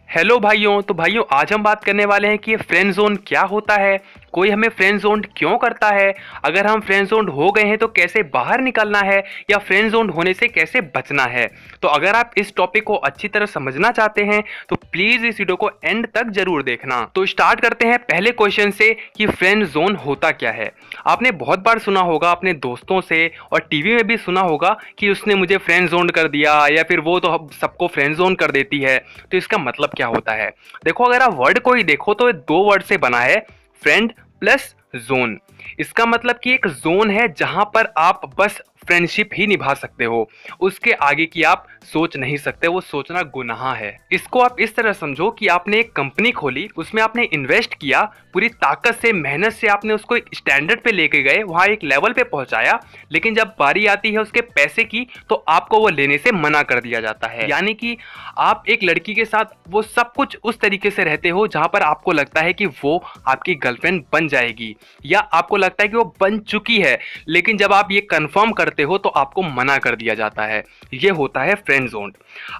Hello भाइयों। तो भाइयों आज हम बात करने वाले हैं कि ये फ्रेंड जोन क्या होता है, कोई हमें फ्रेंड जोन क्यों करता है, अगर हम फ्रेंड जोन हो गए हैं तो कैसे बाहर निकलना है या फ्रेंड जोन होने से कैसे बचना है। तो अगर आप इस टॉपिक को अच्छी तरह समझना चाहते हैं तो प्लीज इस वीडियो को एंड तक जरूर देखना। तो स्टार्ट करते हैं पहले क्वेश्चन से कि फ्रेंड जोन होता क्या है। आपने बहुत बार सुना होगा अपने दोस्तों से और टीवी में भी सुना होगा कि उसने मुझे फ्रेंड जोन कर दिया या फिर वो तो सबको फ्रेंड जोन कर देती है। तो इसका मतलब क्या होता है? देखो, अगर आप वर्ड को ही देखो तो ये दो वर्ड से बना है, फ्रेंड प्लस जोन। इसका मतलब कि एक जोन है जहां पर आप बस फ्रेंडशिप ही निभा सकते हो, उसके आगे की आप सोच नहीं सकते, वो सोचना गुनाह है। इसको आप इस तरह समझो कि आपने एक कंपनी खोली, उसमें आपने इन्वेस्ट किया, पूरी ताकत से मेहनत से आपने उसको एक स्टैंडर्ड पे लेके गए, वहां एक लेवल पे पहुंचाया, लेकिन जब बारी आती है उसके पैसे की तो आपको वो लेने से मना कर दिया जाता है। यानी कि आप एक लड़की के साथ वो सब कुछ उस तरीके से रहते हो जहां पर आपको लगता है कि वो आपकी गर्लफ्रेंड बन जाएगी या आपको लगता है कि वो बन चुकी है, लेकिन जब आप ये कंफर्म करते हो तो आपको मना कर दिया जाता है। ये होता है फ्रेंड जोन।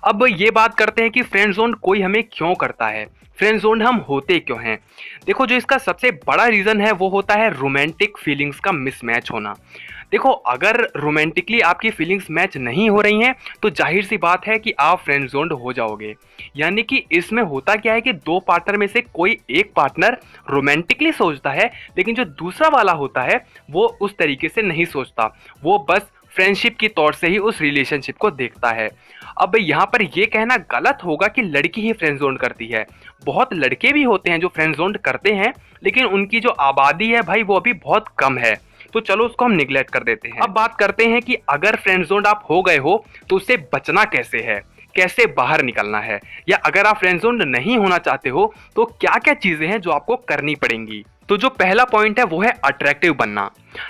अब ये बात करते हैं कि फ्रेंड जोन कोई हमें क्यों करता है, फ्रेंड जोन हम होते क्यों हैं। देखो, जो इसका सबसे बड़ा रीजन है वो होता है रोमांटिक फीलिंग्स का मिसमैच होना। देखो, अगर रोमांटिकली आपकी फीलिंग्स मैच नहीं हो रही हैं तो जाहिर सी बात है कि आप फ्रेंड जोन्ड हो जाओगे। यानी कि इसमें होता क्या है कि दो पार्टनर में से कोई एक पार्टनर रोमांटिकली सोचता है, लेकिन जो दूसरा वाला होता है वो उस तरीके से नहीं सोचता, वो बस फ्रेंडशिप की तौर से ही उस रिलेशनशिप को देखता है। अब यहाँ पर यह कहना गलत होगा कि लड़की ही फ्रेंड जोन करती है। बहुत लड़के भी होते हैं जो फ्रेंड जोन करते हैं, लेकिन उनकी जो आबादी है भाई वो अभी बहुत कम है, तो चलो उसको हम निगलेक्ट कर देते हैं। अब बात करते हैं कि अगर फ्रेंड जोन आप हो गए हो तो उससे बचना कैसे है, कैसे बाहर निकलना है, या अगर आप फ्रेंड जोन नहीं होना चाहते हो तो क्या क्या चीजें हैं जो आपको करनी पड़ेंगी। तो जो पहला पॉइंट है वो है अट्रैक्टिव बनना।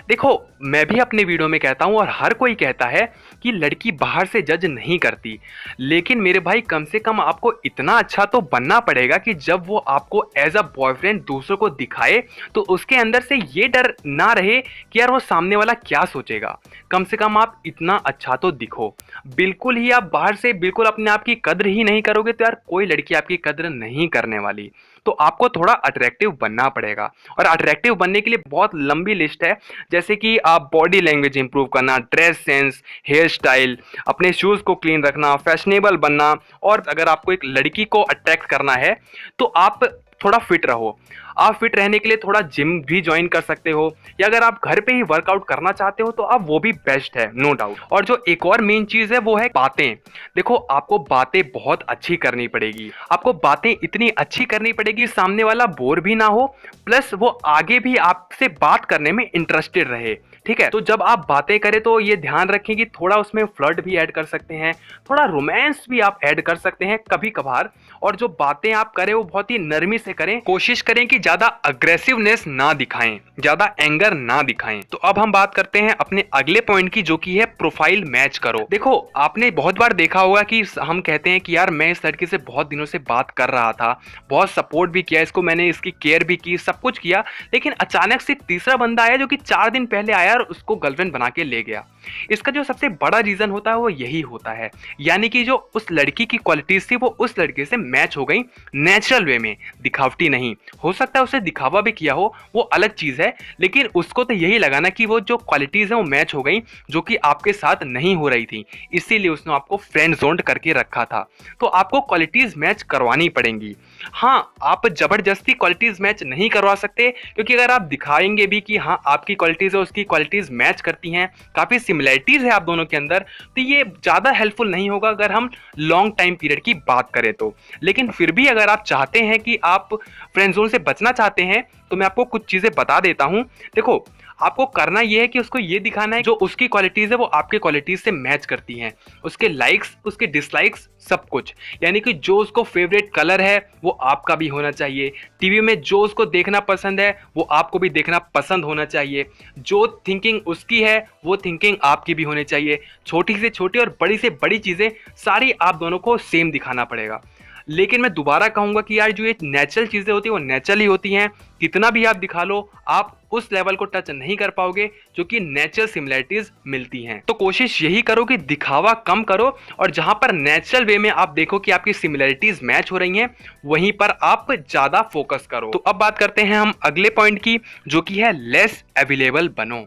देखो, मैं भी अपने वीडियो में कहता हूं और हर कोई कहता है कि लड़की बाहर से जज नहीं करती, लेकिन मेरे भाई कम से कम आपको इतना अच्छा तो बनना पड़ेगा कि जब वो आपको एज अ बॉयफ्रेंड दूसरों को दिखाए तो उसके अंदर से ये डर ना रहे कि यार वो सामने वाला क्या सोचेगा। कम से कम आप इतना अच्छा तो दिखो। बिल्कुल ही आप बाहर से बिल्कुल अपने आप की कद्र ही नहीं करोगे तो यार कोई लड़की आपकी कद्र नहीं करने वाली। तो आपको थोड़ा अट्रैक्टिव बनना पड़ेगा, और अट्रैक्टिव बनने के लिए बहुत लंबी लिस्ट है, जैसे कि आप बॉडी लैंग्वेज इंप्रूव करना, ड्रेस सेंस, हेयर स्टाइल, अपने शूज़ को क्लीन रखना, फैशनेबल बनना, और अगर आपको एक लड़की को अट्रैक्ट करना है तो आप थोड़ा फिट रहो। आप फिट रहने के लिए थोड़ा जिम भी ज्वाइन कर सकते हो, या अगर आप घर पे ही वर्कआउट करना चाहते हो तो आप वो भी बेस्ट है, नो डाउट। और जो एक और मेन चीज है वो है बातें। देखो, आपको बातें बहुत अच्छी करनी पड़ेगी, आपको बातें इतनी अच्छी करनी पड़ेगी सामने वाला बोर भी ना हो, प्लस वो आगे भी आपसे बात करने में इंटरेस्टेड रहे। ठीक है, तो जब आप बातें करें तो ये ध्यान रखें कि थोड़ा उसमें फ्लर्ट भी ऐड कर सकते हैं, थोड़ा रोमांस भी आप ऐड कर सकते हैं कभी कभार। और जो बातें आप करें वो बहुत ही नरमी से करें, कोशिश करें कि ज्यादा अग्रेसिवनेस ना दिखाएं, ज्यादा एंगर ना दिखाएं। तो अब हम बात करते हैं अपने अगले पॉइंट की, जो की है प्रोफाइल मैच करो। देखो, आपने बहुत बार देखा होगा कि हम कहते हैं कि यार मैं इस लड़की से बहुत दिनों से बात कर रहा था, बहुत सपोर्ट भी किया इसको, मैंने इसकी केयर भी की, सब कुछ किया, लेकिन अचानक से तीसरा बंदा आया जो कि 4 दिन पहले आया और उसको गर्लफ्रेंड बना के ले गया। इसका जो सबसे बड़ा रीजन होता है वो यही होता है, यानी कि जो उस लड़की की क्वालिटीज थी वो उस लड़के से मैच हो गई नेचुरल वे में, दिखावटी नहीं। हो सकता है उसे दिखावा भी किया हो, वो अलग चीज है, लेकिन उसको तो यही लगा ना कि वो जो क्वालिटीज है वो मैच हो गई जो कि आपके साथ नहीं हो रही थी, इसीलिए उसने आपको फ्रेंड जोन करके रखा था। तो आपको क्वालिटीज मैच करवानी पड़ेंगी। हाँ, आप जबरदस्ती क्वालिटीज मैच नहीं करवा सकते, क्योंकि अगर आप दिखाएंगे भी कि हाँ आपकी क्वालिटीज है उसकी क्वालिटीज मैच करती हैं, काफी सिमिलरिटीज है आप दोनों के अंदर, तो ये ज्यादा हेल्पफुल नहीं होगा अगर हम लॉन्ग टाइम पीरियड की बात करें तो। लेकिन फिर भी अगर आप चाहते हैं कि आप फ्रेंड जोन से बचना चाहते हैं तो मैं आपको कुछ चीजें बता देता हूं। देखो, आपको करना यह है कि उसको ये दिखाना है जो उसकी क्वालिटीज है वो आपके क्वालिटीज से मैच करती हैं, उसके लाइक्स, उसके डिसलाइक्स, सब कुछ। यानी कि जो उसको फेवरेट कलर है वो आपका भी होना चाहिए, टीवी में जो उसको देखना पसंद है वो आपको भी देखना पसंद होना चाहिए, जो थिंकिंग उसकी है वो थिंकिंग आपकी भी होनी चाहिए। छोटी से छोटी और बड़ी से बड़ी चीजें सारी आप दोनों को सेम दिखाना पड़ेगा। लेकिन मैं दोबारा कहूंगा कि यार जो ये नेचुरल चीजें होती है वो नेचुरल ही होती हैं। कितना भी आप दिखा लो, आप उस लेवल को टच नहीं कर पाओगे जो कि नेचुरल सिमिलरिटीज मिलती हैं। तो कोशिश यही करो कि दिखावा कम करो और जहां पर नेचुरल वे में आप देखो कि आपकी सिमिलरिटीज मैच हो रही हैं, वहीं पर आप ज्यादा फोकस करो। तो अब बात करते हैं हम अगले पॉइंट की, जो कि है लेस अवेलेबल बनो।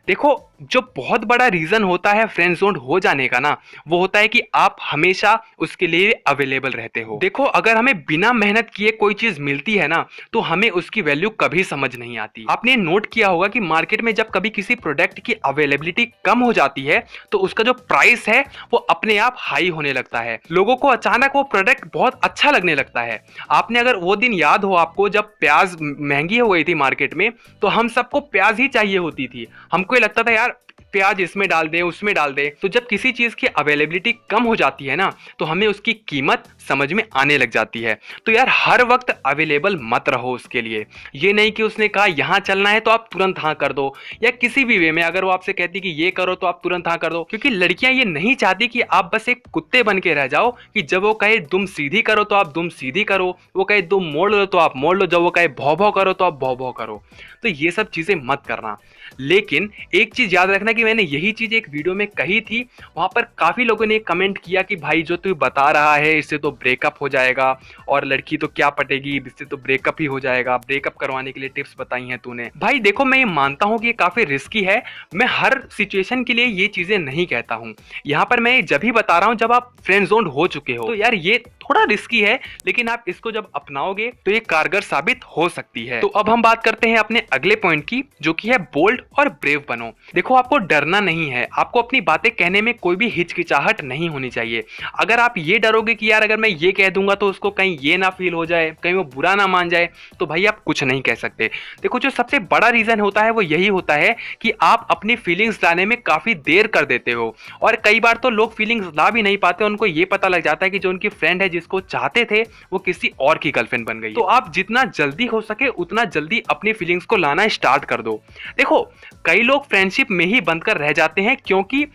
देखो, जो बहुत बड़ा रीजन होता है फ्रेंड जोन हो जाने का ना, वो होता है कि आप हमेशा उसके लिए अवेलेबल रहते हो। देखो, अगर हमें बिना मेहनत किए कोई चीज मिलती है ना, तो हमें उसकी वैल्यू कभी समझ नहीं आती। आपने नोट किया होगा कि मार्केट में जब कभी किसी प्रोडक्ट की अवेलेबिलिटी कम हो जाती है तो उसका जो प्राइस है वो अपने आप हाई होने लगता है। लोगों को अचानक वो प्रोडक्ट बहुत अच्छा लगने लगता है। आपने अगर वो दिन याद हो आपको, जब प्याज महंगी हो गई थी मार्केट में, तो हम सबको प्याज ही चाहिए होती थी। हमको ये लगता था यार प्याज इसमें डाल दें, उसमें डाल दें। तो जब किसी चीज की अवेलेबिलिटी कम हो जाती है ना, तो हमें उसकी कीमत समझ में आने लग जाती है। तो यार हर वक्त अवेलेबल मत रहो उसके लिए। ये नहीं कि उसने कहा यहाँ चलना है तो आप तुरंत हाँ कर दो, या किसी भी वे में अगर वो आपसे कहती कि ये करो तो आप तुरंत हाँ कर दो। क्योंकि लड़कियां ये नहीं चाहती कि आप बस एक कुत्ते बन के रह जाओ, कि जब वो कहे दुम सीधी करो तो आप दुम सीधी करो, वो कहे दुम मोड़ लो तो आप मोड़ लो, जब वो कहे भौ भौ करो तो आप भौ भौ करो। तो ये सब चीजें मत करना। लेकिन एक चीज याद रखना कि मैंने यही चीज एक वीडियो में कही थी, वहां पर काफी लोगों ने कमेंट किया कि भाई जो तू बता रहा है इससे तो ब्रेकअप हो जाएगा, और लड़की तो क्या पटेगी, इससे तो ब्रेकअप ही हो जाएगा, ब्रेकअप करवाने के लिए टिप्स बताई हैं तूने। भाई देखो, मैं ये मानता हूं कि ये काफी रिस्की है। मैं हर सिचुएशन के लिए ये चीजें नहीं कहता हूं। यहाँ पर मैं जब ही बता रहा हूं जब आप फ्रेंड जोन हो चुके हो। तो यार ये थोड़ा रिस्की है, लेकिन आप इसको जब अपनाओगे तो ये कारगर साबित हो सकती है। तो अब हम बात करते हैं अपने अगले पॉइंट की, जो कि है बोल्ड और ब्रेव बनो। देखो, आपको डरना नहीं है, आपको अपनी बातें कहने में कोई भी हिचकिचाहट नहीं होनी चाहिए। अगर आप ये डरोगे कि यार अगर मैं ये कह दूंगा तो उसको कहीं ये ना फील हो जाए, कहीं वो बुरा ना मान जाए, तो भाई आप कुछ नहीं कह सकते। देखो, जो सबसे बड़ा रीजन होता है वो यही होता है कि आप अपनी फीलिंग्स लाने में काफी देर कर देते हो। और कई बार तो लोग फीलिंग्स ला भी नहीं पाते, उनको ये पता लग जाता है कि जो उनकी फ्रेंड है जिसको चाहते थे वो किसी और की गर्लफ्रेंड बन गई। तो आप जितना जल्दी हो सके उतना जल्दी अपनी फीलिंग्स को लाना स्टार्ट कर दो। देखो, कई लोग फ्रेंडशिप में ही बंद कर रह जाते हैं क्योंकि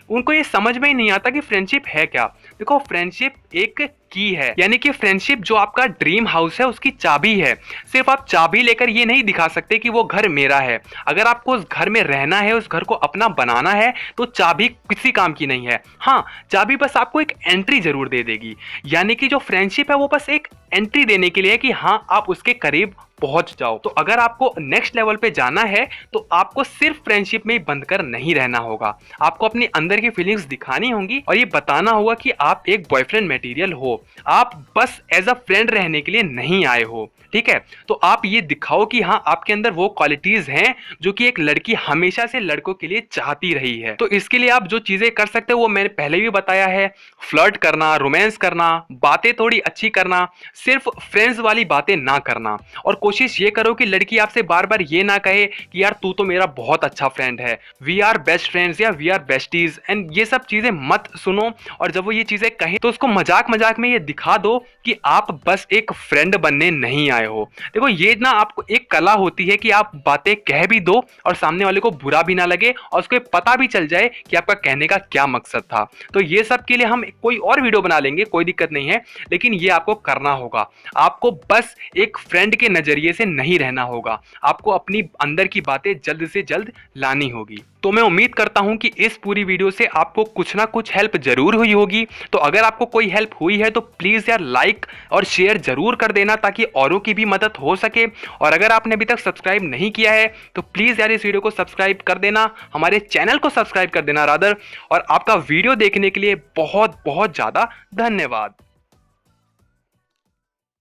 उनको ये समझ में ही नहीं आता कि फ्रेंडशिप है क्या। देखो, फ्रेंडशिप एक की है, यानी कि फ्रेंडशिप जो आपका ड्रीम हाउस है उसकी चाबी है। सिर्फ आप चाबी लेकर ये नहीं दिखा सकते कि वो घर मेरा है। अगर आपको उस घर में रहना है, उस घर को अपना बनाना है, तो चाबी किसी काम की नहीं है। हाँ, चाबी बस आपको एक एंट्री जरूर दे देगी। यानी कि जो फ्रेंडशिप है वो बस एक एंट्री देने के लिए है कि हाँ आप उसके करीब पहुंच जाओ। तो अगर आपको नेक्स्ट लेवल पे जाना है तो आपको सिर्फ फ्रेंडशिप में ही बंद कर नहीं रहना होगा। आपको अपने अंदर की फीलिंग्स दिखानी होंगी और ये बताना होगा कि आप एक बॉयफ्रेंड मटेरियल हो। आप बस एज अ फ्रेंड रहने के लिए नहीं आए हो, ठीक है। तो आप ये दिखाओ कि हाँ आपके अंदर वो क्वालिटीज हैं जो कि एक लड़की हमेशा से लड़कों के लिए चाहती रही है। तो इसके लिए आप जो चीजें कर सकते हो वो मैंने पहले भी बताया है। फ्लर्ट करना, रोमांस करना, बातें थोड़ी अच्छी करना, सिर्फ फ्रेंड्स वाली बातें ना करना। और कोशिश ये करो कि लड़की आपसे बार बार ये ना कहे कि यार तू तो मेरा बहुत अच्छा फ्रेंड है, वी आर बेस्ट फ्रेंड्स या वी आर बेस्टीज, एंड ये सब चीजें मत सुनो। और जब वो ये चीजें कहें तो उसको मजाक मजाक में ये दिखा दो कि आप बस एक फ्रेंड बनने नहीं आए हो। देखो, ये ना आपको एक कला होती है कि आप बातें कह भी दो और सामने वाले को बुरा भी ना लगे और उसको पता भी चल जाए कि आपका कहने का क्या मकसद था। तो ये सब के लिए हम कोई और वीडियो बना लेंगे, कोई दिक्कत नहीं है, लेकिन ये आपको करना होगा। आपको बस एक फ्रेंड के नजरिए से नहीं रहना होगा, आपको अपनी अंदर की बातें जल्द से जल्द लानी होगी। तो मैं उम्मीद करता हूं कि इस पूरी वीडियो से आपको कुछ ना कुछ हेल्प जरूर हुई होगी। तो अगर आपको कोई हेल्प हुई है तो प्लीज यार लाइक और शेयर जरूर कर देना ताकि औरों की भी मदद हो सके। और अगर आपने अभी तक सब्सक्राइब नहीं किया है तो प्लीज यार इस वीडियो को सब्सक्राइब कर देना, हमारे चैनल को सब्सक्राइब कर देना रादर। और आपका वीडियो देखने के लिए बहुत बहुत ज्यादा धन्यवाद।